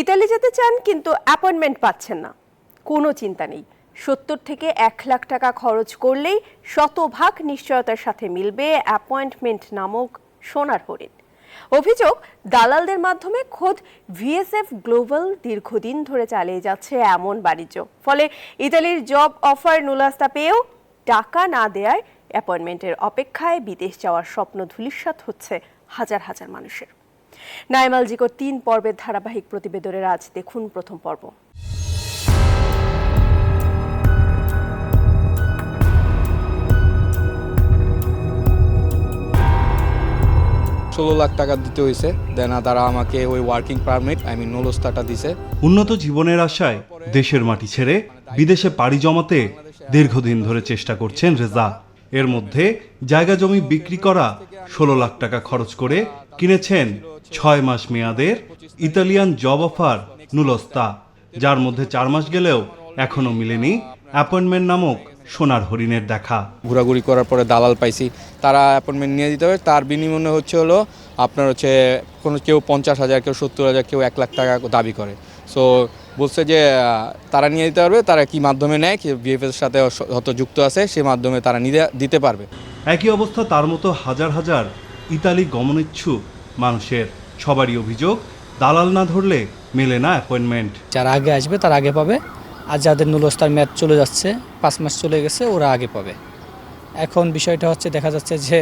Italy যেতে চান কিন্তু অ্যাপয়েন্টমেন্ট পাচ্ছেন না, কোনো চিন্তা নেই। ৭০ থেকে ১ লাখ টাকা খরচ করলেই শতভাগ নিশ্চয়তার সাথে মিলবে অ্যাপয়েন্টমেন্ট নামক সোনার হরিণ। অভিযোগ, দালালদের মাধ্যমে খোদ ভিএসএফ গ্লোবাল দীর্ঘদিন ধরে চালিয়ে যাচ্ছে এমন বাণিজ্য। ফলে ইতালির জব অফার নুলাস্তা পেয়েও টাকা না দেয়ায় অ্যাপয়েন্টমেন্টের অপেক্ষায় বিদেশ যাওয়ার স্বপ্ন ধূলিসাৎ হচ্ছে হাজার হাজার মানুষের। নাইমাল জিকোর ৩ পর্বের ধারাবাহিক প্রতিবেদনের আজ দেখুন প্রথম পর্ব। ১৬ লাখ টাকা দিতে হয়েছে, দেন তারা আমাকে ওই ওয়ার্কিং পারমিট নুলস্তাটা দিছে। উন্নত জীবনের আশায় দেশের মাটি ছেড়ে বিদেশে পাড়ি জমাতে দীর্ঘদিন ধরে চেষ্টা করছেন রেজা। এর মধ্যে জায়গা জমি বিক্রি করা ১৬ লাখ টাকা খরচ করে কিনেছেন ৬ মাস মেয়াদের ইতালিয়ান জব অফার নুলস্তা, যার মধ্যে ৪ মাস গেলেও এখনো মিলেনি অ্যাপয়েন্টমেন্ট নামক সোনার হরিণের দেখা। ঘোরাঘুরি করার পরে দালাল পাইছি, তারা অ্যাপয়েন্টমেন্ট নিয়ে দিতে হবে। তার বিনিময়ে হলো আপনার কোনো কেউ ৫০,০০০, কেউ ৭০,০০০, কেউ ১ লাখ টাকা দাবি করে। সো বলছে যে তারা নিয়ে দিতে পারবে, তারা কি মাধ্যমে নেয়, কি ভিএফএস সাথে হয়তো যুক্ত আছে, সে মাধ্যমে তারা দিতে পারবে। একই অবস্থা তার মতো হাজার হাজার ইতালি গমনেচ্ছুক মানুষের। সবারই অভিযোগ, দালাল না ধরলে মেলে না অ্যাপয়েন্টমেন্ট। যারা আগে আসবে তারা আগে পাবে, আর যাদের নুলস্তার মেয়াদ চলে যাচ্ছে, ৫ মাস চলে গেছে, ওরা আগে পাবে। এখন বিষয়টা হচ্ছে, দেখা যাচ্ছে যে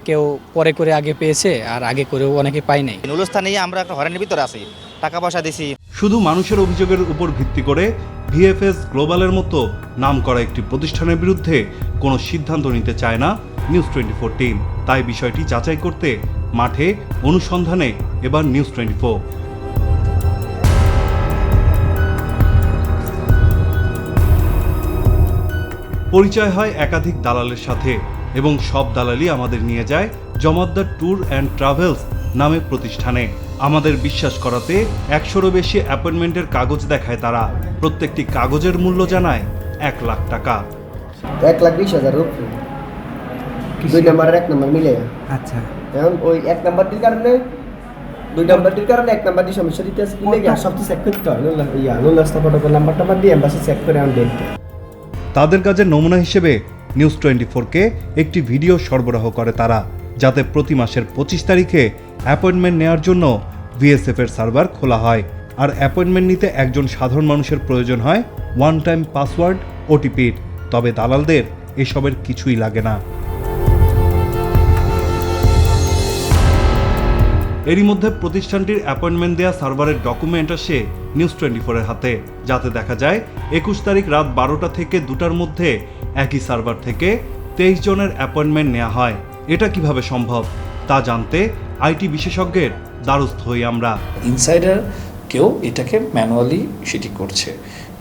কেউ পরে করে আগে পেয়েছে, আর আগে করেও অনেকে পায় নাই। নুলস্তা নিয়ে আমরা একটা হয়রানির ভিতরে আছি, টাকা পয়সা দিছি। শুধু মানুষের অভিযোগের উপর ভিত্তি করে ভিএফএস গ্লোবালের মতো নামকরা একটি প্রতিষ্ঠানের বিরুদ্ধে কোনো সিদ্ধান্ত নিতে চায় না নিউজ 24 টিম। তাই বিষয়টি যাচাই করতে মাঠে অনুসন্ধানে এবার নিউজ 24। পরিচয় হয় একাধিক দালালের সাথে এবং সব দালালই আমাদের নিয়ে যায় জমাদ্দার ট্যুর অ্যান্ড ট্রাভেলস নামে প্রতিষ্ঠানে। আমাদের বিশ্বাস করাতে ১০০রও বেশি অ্যাপয়েন্টমেন্টের কাগজ দেখায় তারা। প্রত্যেকটি কাগজের মূল্য জানায় ১ লাখ টাকা। ১,২০,০০০ রুপি ২ নম্বরের ১ নম্বর মিলে। আচ্ছা, এখন ওই ১ নম্বরটির কারণে ২ নম্বরটির কারণে 1 নম্বরটি সমস্যা দিতে আসলে কি সব কিছু চেক করতে হয়। নুলস্তা ফটো নাম্বার দিয়ে এমবাসি চেক করে আমি দেখতে। তাদের কাজের নমুনা হিসেবে নিউজ 24কে একটি ভিডিও সরবরাহ করে তারা, যাতে প্রতি মাসের ২৫ তারিখে অ্যাপয়েন্টমেন্ট নেওয়ার জন্য ভিএসএফ এর সার্ভার খোলা হয়। আর অ্যাপয়েন্টমেন্ট নিতে একজন সাধারণ মানুষের প্রয়োজন হয় ওয়ান টাইম পাসওয়ার্ড, ওটিপির। তবে দালালদের এসবের কিছুই লাগে না। এরই মধ্যে প্রতিষ্ঠানটির অ্যাপয়েন্টমেন্ট দেয়া সার্ভারের ডকুমেন্ট আসে নিউজ 24-এর হাতে, যাতে দেখা যায় ২১ তারিখ রাত ১২টা থেকে ২টার মধ্যে একই সার্ভার থেকে ২৩ জনের অ্যাপয়েন্টমেন্ট নেওয়া হয়। এটা কিভাবে সম্ভব তা জানতে আইটি বিশেষজ্ঞের দ্বারস্থ হই আমরা। ইনসাইডার কেউ এটাকে ম্যানুয়ালি সেটি করছে,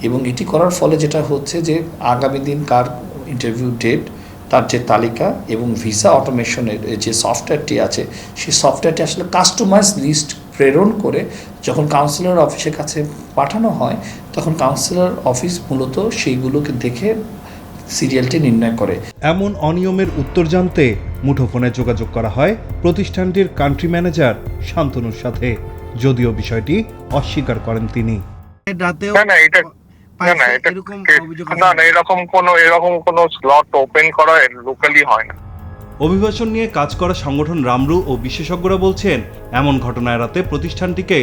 এবং এটি করার ফলে যেটা হচ্ছে যে আগামী দিন কার ইন্টারভিউ ডেট, তার যে তালিকা এবং ভিসা অটোমেশনের যে সফটওয়্যারটি আছে, সেই সফটওয়্যারটি আসলে কাস্টমাইজ লিস্ট প্রেরণ করে যখন কাউন্সিলর অফিসের কাছে পাঠানো হয়, তখন কাউন্সিলর অফিস মূলত সেইগুলোকে দেখে সিরিয়ালটি নির্ণয় করে। এমন অনিয়মের উত্তর জানতে মুঠোফোনে যোগাযোগ করা হয় প্রতিষ্ঠানটির কান্ট্রি ম্যানেজার শান্তনুর সাথে, যদিও বিষয়টি অস্বীকার করেন তিনি। এরকম কোনো স্লট ওপেন করা লোকালি হয় না। অভিবাসন নিয়ে কাজ করা সংগঠন রামরু ও বিশেষজ্ঞরা বলছেন, এমন ঘটনা এড়াতে প্রতিষ্ঠানটিকে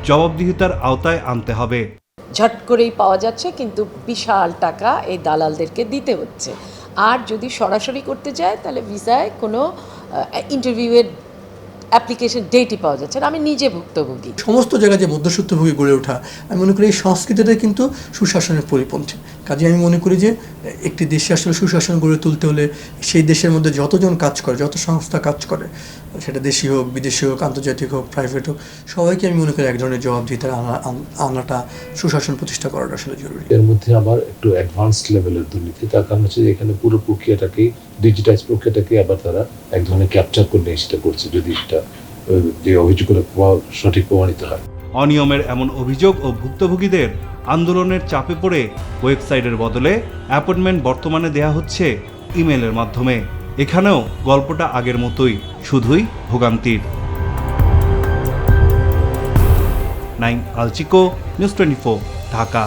জবাবদিহিতার আওতায় আনতে হবে। ঝট করেই পাওয়া যাচ্ছে, কিন্তু বিশাল টাকা এই দালালদেরকে দিতে হচ্ছে। আর যদি সরাসরি করতে যায়, তাহলে ভিসায় কোনো ইন্টারভিউয়ের অ্যাপ্লিকেশন ডেটই পাওয়া যাচ্ছে না। আমি নিজে ভুক্তভোগী। সমস্ত জায়গায় যে মধ্যস্বত্বভোগী গড়ে ওঠা, আমি মনে করি এই সংস্কৃতিটা কিন্তু সুশাসনের পরিপন্থী। কাজে আমি মনে করি যে একটি দেশে আসলে সুশাসন গড়ে তুলতে হলে সেই দেশের মধ্যে যতজন কাজ করে, যত সংস্থা কাজ করে, সেটা দেশি হোক, বিদেশি হোক, আন্তর্জাতিক হোক, প্রাইভেট হোক, সবাইকে আমি মনে করি এক ধরনের জবাবদিহিতা আনাটা, সুশাসন প্রতিষ্ঠা করাটা আসলে জরুরি। এর মধ্যে আবার একটু অ্যাডভান্সড লেভেলের দুর্নীতি, তার কারণ হচ্ছে যে এখানে পুরো প্রক্রিয়াটাকে, ডিজিটাইজ প্রক্রিয়াটাকে আবার তারা এক ধরনের ক্যাপচার করে নিয়ে সেটা করছে, যদি এটা যে অভিযোগগুলো সঠিক প্রমাণিত হয়। অনিয়মের এমন অভিযোগ ও ভুক্তভোগীদের আন্দোলনের চাপে পড়ে ওয়েবসাইটের বদলে অ্যাপয়েন্টমেন্ট বর্তমানে দেয়া হচ্ছে ইমেলের মাধ্যমে। এখানেও গল্পটা আগের মতোই, শুধুই ভোগান্তির। নাইম আলচিকো, নিউজ 24, ঢাকা।